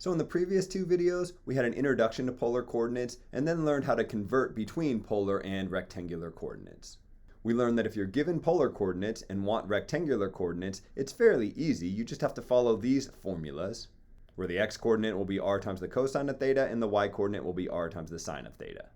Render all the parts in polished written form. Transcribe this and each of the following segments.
So in the previous two videos, we had an introduction to polar coordinates and then learned how to convert between polar and rectangular coordinates. We learned that if you're given polar coordinates and want rectangular coordinates, it's fairly easy. You just have to follow these formulas, where the x-coordinate will be r times the cosine of theta and the y-coordinate will be r times the sine of theta.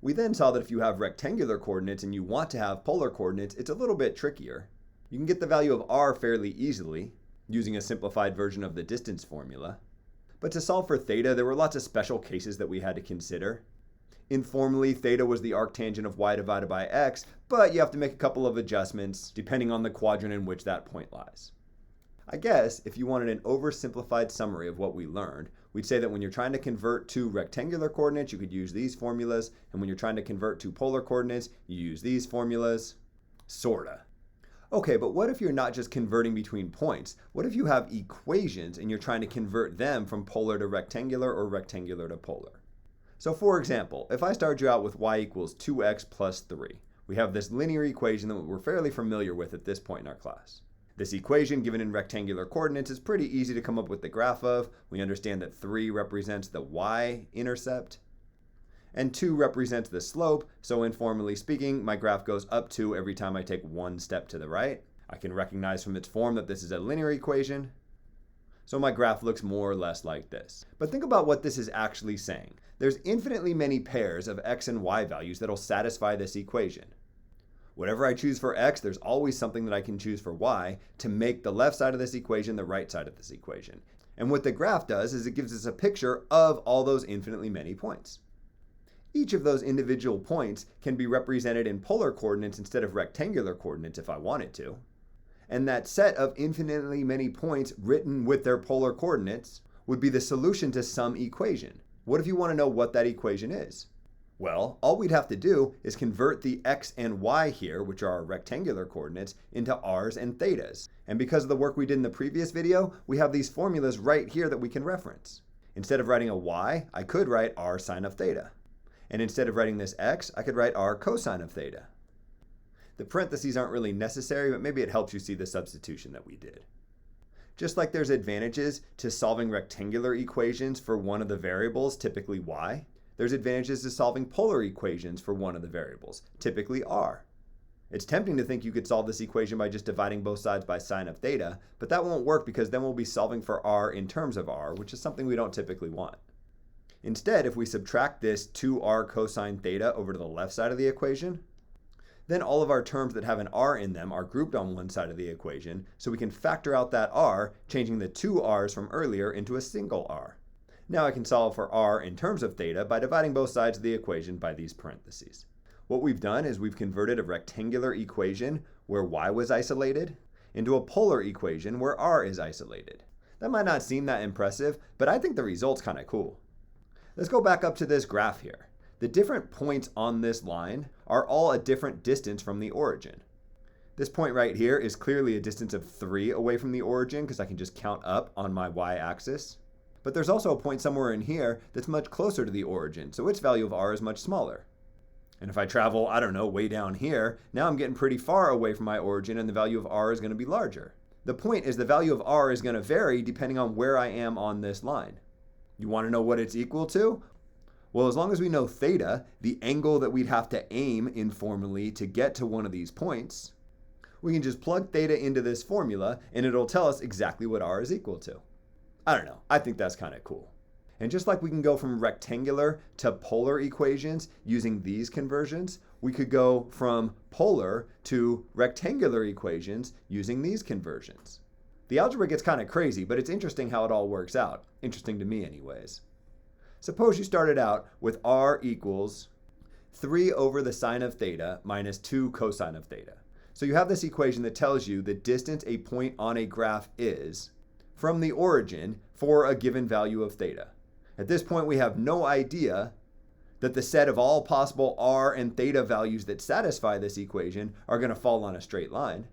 We then saw that if you have rectangular coordinates and you want to have polar coordinates, it's a little bit trickier. You can get the value of r fairly easily using a simplified version of the distance formula. But to solve for theta, there were lots of special cases that we had to consider. Informally, theta was the arctangent of y divided by x, but you have to make a couple of adjustments depending on the quadrant in which that point lies. I guess if you wanted an oversimplified summary of what we learned, we'd say that when you're trying to convert to rectangular coordinates, you could use these formulas, and when you're trying to convert to polar coordinates, you use these formulas. Sorta. Okay, but what if you're not just converting between points? What if you have equations and you're trying to convert them from polar to rectangular or rectangular to polar? So for example, if I start you out with y equals 2x plus 3, we have this linear equation that we're fairly familiar with at this point in our class. This equation given in rectangular coordinates is pretty easy to come up with the graph of. We understand that 3 represents the y-intercept, and 2 represents the slope, so informally speaking, my graph goes up 2 every time I take one step to the right. I can recognize from its form that this is a linear equation, so my graph looks more or less like this. But think about what this is actually saying. There's infinitely many pairs of x and y values that'll satisfy this equation. Whatever I choose for x, there's always something that I can choose for y to make the left side of this equation the right side of this equation. And what the graph does is it gives us a picture of all those infinitely many points. Each of those individual points can be represented in polar coordinates instead of rectangular coordinates if I wanted to. And that set of infinitely many points written with their polar coordinates would be the solution to some equation. What if you want to know what that equation is? Well, all we'd have to do is convert the x and y here, which are our rectangular coordinates, into r's and thetas. And because of the work we did in the previous video, we have these formulas right here that we can reference. Instead of writing a y, I could write r sine of theta. And instead of writing this x, I could write r cosine of theta. The parentheses aren't really necessary, but maybe it helps you see the substitution that we did. Just like there's advantages to solving rectangular equations for one of the variables, typically y, there's advantages to solving polar equations for one of the variables, typically r. It's tempting to think you could solve this equation by just dividing both sides by sine of theta, but that won't work because then we'll be solving for r in terms of r, which is something we don't typically want. Instead, if we subtract this 2r cosine theta over to the left side of the equation, then all of our terms that have an r in them are grouped on one side of the equation, so we can factor out that r, changing the two r's from earlier into a single r. Now I can solve for r in terms of theta by dividing both sides of the equation by these parentheses. What we've done is we've converted a rectangular equation where y was isolated into a polar equation where r is isolated. That might not seem that impressive, but I think the result's kind of cool. Let's go back up to this graph here. The different points on this line are all a different distance from the origin. This point right here is clearly a distance of 3 away from the origin because I can just count up on my y-axis. But there's also a point somewhere in here that's much closer to the origin, so its value of r is much smaller. And if I travel, I don't know, way down here, now I'm getting pretty far away from my origin and the value of r is going to be larger. The point is the value of r is going to vary depending on where I am on this line. You want to know what it's equal to? Well, as long as we know theta, the angle that we'd have to aim informally to get to one of these points, we can just plug theta into this formula and it'll tell us exactly what r is equal to. I don't know, I think that's kind of cool. And just like we can go from rectangular to polar equations using these conversions, we could go from polar to rectangular equations using these conversions. The algebra gets kind of crazy, but it's interesting how it all works out. Interesting to me anyways. Suppose you started out with r equals 3 over the sine of theta minus 2 cosine of theta. So you have this equation that tells you the distance a point on a graph is from the origin for a given value of theta. At this point, we have no idea that the set of all possible r and theta values that satisfy this equation are going to fall on a straight line.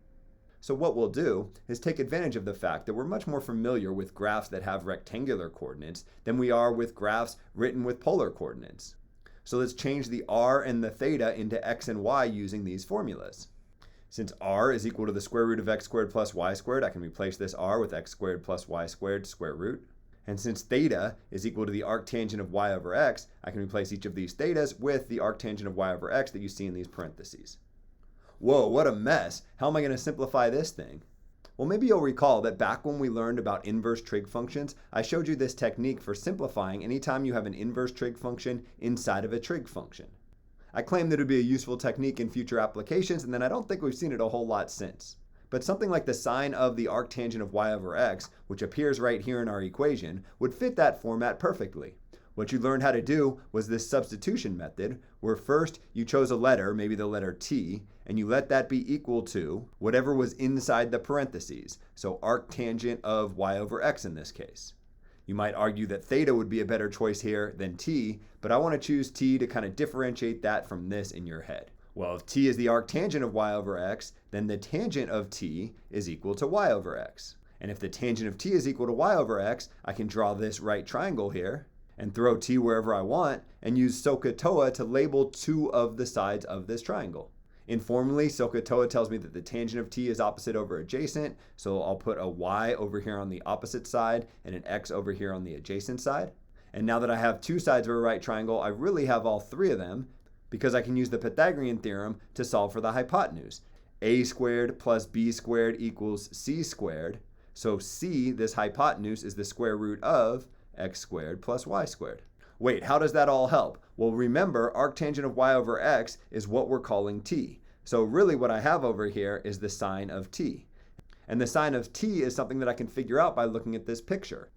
So what we'll do is take advantage of the fact that we're much more familiar with graphs that have rectangular coordinates than we are with graphs written with polar coordinates. So let's change the r and the theta into x and y using these formulas. Since r is equal to the square root of x squared plus y squared, I can replace this r with x squared plus y squared square root. And since theta is equal to the arctangent of y over x, I can replace each of these thetas with the arctangent of y over x that you see in these parentheses. Whoa, what a mess. How am I going to simplify this thing? Well, maybe you'll recall that back when we learned about inverse trig functions, I showed you this technique for simplifying anytime you have an inverse trig function inside of a trig function. I claimed that it would be a useful technique in future applications, and then I don't think we've seen it a whole lot since. But something like the sine of the arctangent of y over x, which appears right here in our equation, would fit that format perfectly. What you learned how to do was this substitution method, where first you chose a letter, maybe the letter t, and you let that be equal to whatever was inside the parentheses, so arctangent of y over x in this case. You might argue that theta would be a better choice here than t, but I want to choose t to kind of differentiate that from this in your head. Well, if t is the arctangent of y over x, then the tangent of t is equal to y over x. And if the tangent of t is equal to y over x, I can draw this right triangle here and throw t wherever I want and use SOHCAHTOA to label two of the sides of this triangle. Informally, SOHCAHTOA tells me that the tangent of t is opposite over adjacent, so I'll put a y over here on the opposite side and an x over here on the adjacent side. And now that I have two sides of a right triangle, I really have all three of them because I can use the Pythagorean theorem to solve for the hypotenuse. A squared plus b squared equals c squared. So c, this hypotenuse, is the square root of x squared plus y squared. Wait, how does that all help? Well, remember, arctangent of y over x is what we're calling t. So really what I have over here is the sine of t. And the sine of t is something that I can figure out by looking at this picture.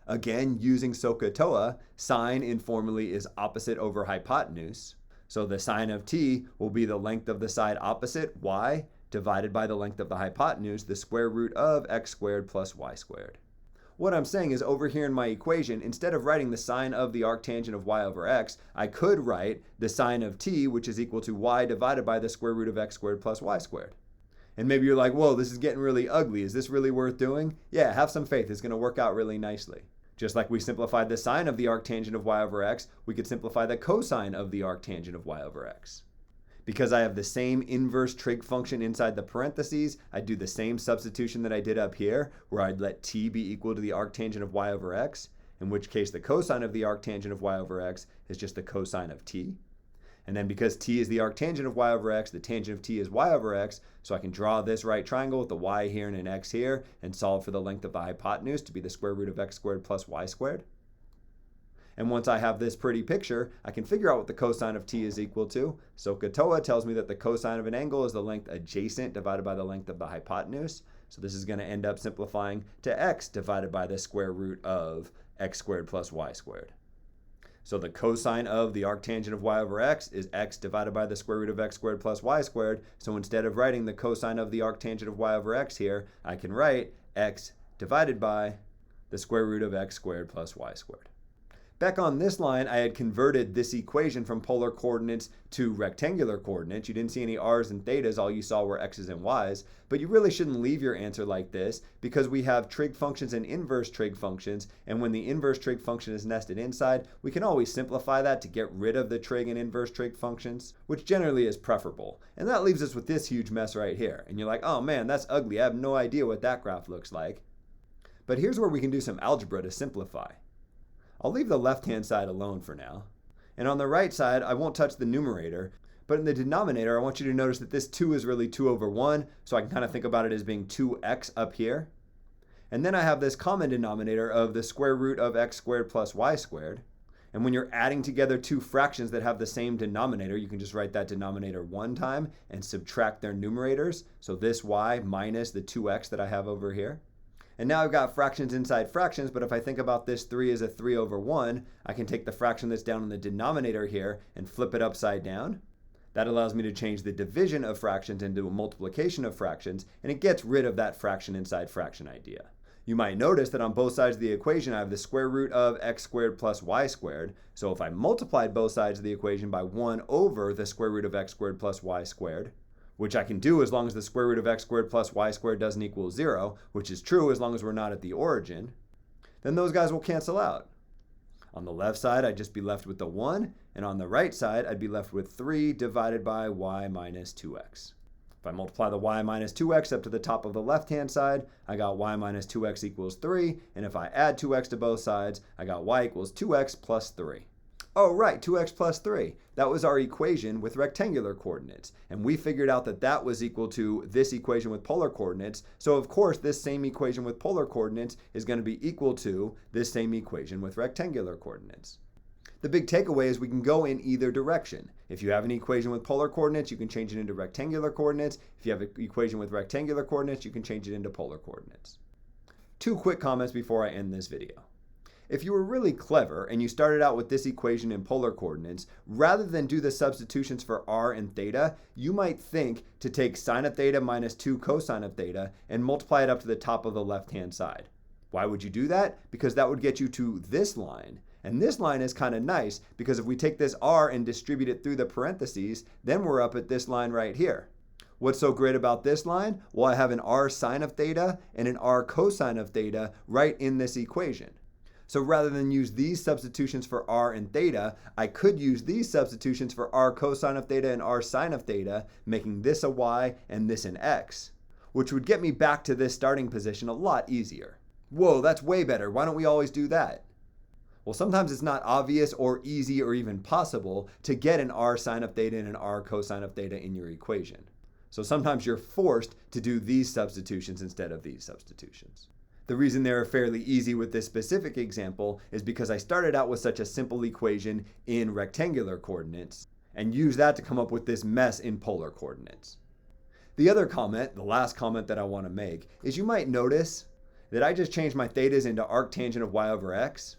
Again, using SOHCAHTOA, sine informally is opposite over hypotenuse. So the sine of t will be the length of the side opposite, y, divided by the length of the hypotenuse, the square root of x squared plus y squared. What I'm saying is over here in my equation, instead of writing the sine of the arctangent of y over x, I could write the sine of t, which is equal to y divided by the square root of x squared plus y squared. And maybe you're like, whoa, this is getting really ugly. Is this really worth doing? Yeah, have some faith. It's going to work out really nicely. Just like we simplified the sine of the arctangent of y over x, we could simplify the cosine of the arctangent of y over x. Because I have the same inverse trig function inside the parentheses, I'd do the same substitution that I did up here, where I'd let t be equal to the arctangent of y over x, in which case the cosine of the arctangent of y over x is just the cosine of t. And then because t is the arctangent of y over x, the tangent of t is y over x, so I can draw this right triangle with a y here and an x here, and solve for the length of the hypotenuse to be the square root of x squared plus y squared. And once I have this pretty picture, I can figure out what the cosine of t is equal to. SOHCAHTOA tells me that the cosine of an angle is the length adjacent divided by the length of the hypotenuse. So this is going to end up simplifying to x divided by the square root of x squared plus y squared. So the cosine of the arctangent of y over x is x divided by the square root of x squared plus y squared. So instead of writing the cosine of the arctangent of y over x here, I can write x divided by the square root of x squared plus y squared. Back on this line, I had converted this equation from polar coordinates to rectangular coordinates. You didn't see any r's and thetas, all you saw were x's and y's. But you really shouldn't leave your answer like this because we have trig functions and inverse trig functions. And when the inverse trig function is nested inside, we can always simplify that to get rid of the trig and inverse trig functions, which generally is preferable. And that leaves us with this huge mess right here. And you're like, oh man, that's ugly. I have no idea what that graph looks like. But here's where we can do some algebra to simplify. I'll leave the left-hand side alone for now. And on the right side, I won't touch the numerator, but in the denominator, I want you to notice that this 2 is really 2 over 1, so I can kind of think about it as being 2x up here. And then I have this common denominator of the square root of x squared plus y squared. And when you're adding together two fractions that have the same denominator, you can just write that denominator one time and subtract their numerators. So this y minus the 2x that I have over here. And now I've got fractions inside fractions, but if I think about this 3 as a 3 over 1, I can take the fraction that's down in the denominator here and flip it upside down. That allows me to change the division of fractions into a multiplication of fractions, and it gets rid of that fraction inside fraction idea. You might notice that on both sides of the equation, I have the square root of x squared plus y squared. So if I multiplied both sides of the equation by 1 over the square root of x squared plus y squared, which I can do as long as the square root of x squared plus y squared doesn't equal 0, which is true as long as we're not at the origin, then those guys will cancel out. On the left side, I'd just be left with the 1, and on the right side, I'd be left with 3 divided by y minus 2x. If I multiply the y minus 2x up to the top of the left-hand side, I got y minus 2x equals 3, and if I add 2x to both sides, I got y equals 2x plus 3. Oh right, 2x plus 3. That was our equation with rectangular coordinates, and we figured out that that was equal to this equation with polar coordinates, so of course this same equation with polar coordinates is going to be equal to this same equation with rectangular coordinates. The big takeaway is we can go in either direction. If you have an equation with polar coordinates, you can change it into rectangular coordinates. If you have an equation with rectangular coordinates, you can change it into polar coordinates. 2 quick comments before I end this video. If you were really clever and you started out with this equation in polar coordinates, rather than do the substitutions for r and theta, you might think to take sine of theta minus 2 cosine of theta and multiply it up to the top of the left-hand side. Why would you do that? Because that would get you to this line. And this line is kind of nice because if we take this r and distribute it through the parentheses, then we're up at this line right here. What's so great about this line? Well, I have an r sine of theta and an r cosine of theta right in this equation. So rather than use these substitutions for r and theta, I could use these substitutions for r cosine of theta and r sine of theta, making this a y and this an x, which would get me back to this starting position a lot easier. Whoa, that's way better. Why don't we always do that? Well, sometimes it's not obvious or easy or even possible to get an r sine of theta and an r cosine of theta in your equation. So sometimes you're forced to do these substitutions instead of these substitutions. The reason they're fairly easy with this specific example is because I started out with such a simple equation in rectangular coordinates and used that to come up with this mess in polar coordinates. The other comment, the last comment that I want to make, is you might notice that I just changed my thetas into arctangent of y over x.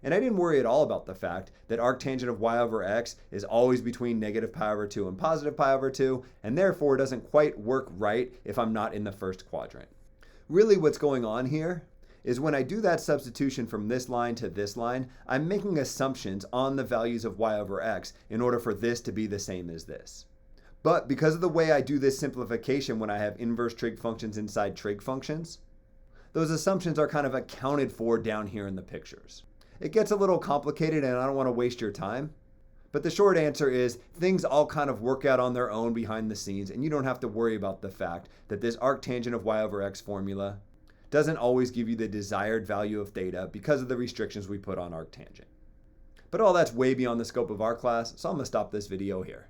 And I didn't worry at all about the fact that arctangent of y over x is always between negative pi over 2 and positive pi over 2, and therefore doesn't quite work right if I'm not in the first quadrant. Really what's going on here is when I do that substitution from this line to this line, I'm making assumptions on the values of y over x in order for this to be the same as this. But because of the way I do this simplification when I have inverse trig functions inside trig functions, those assumptions are kind of accounted for down here in the pictures. It gets a little complicated and I don't want to waste your time. But the short answer is things all kind of work out on their own behind the scenes and you don't have to worry about the fact that this arctangent of y over x formula doesn't always give you the desired value of theta because of the restrictions we put on arctangent. But all that's way beyond the scope of our class, so I'm going to stop this video here.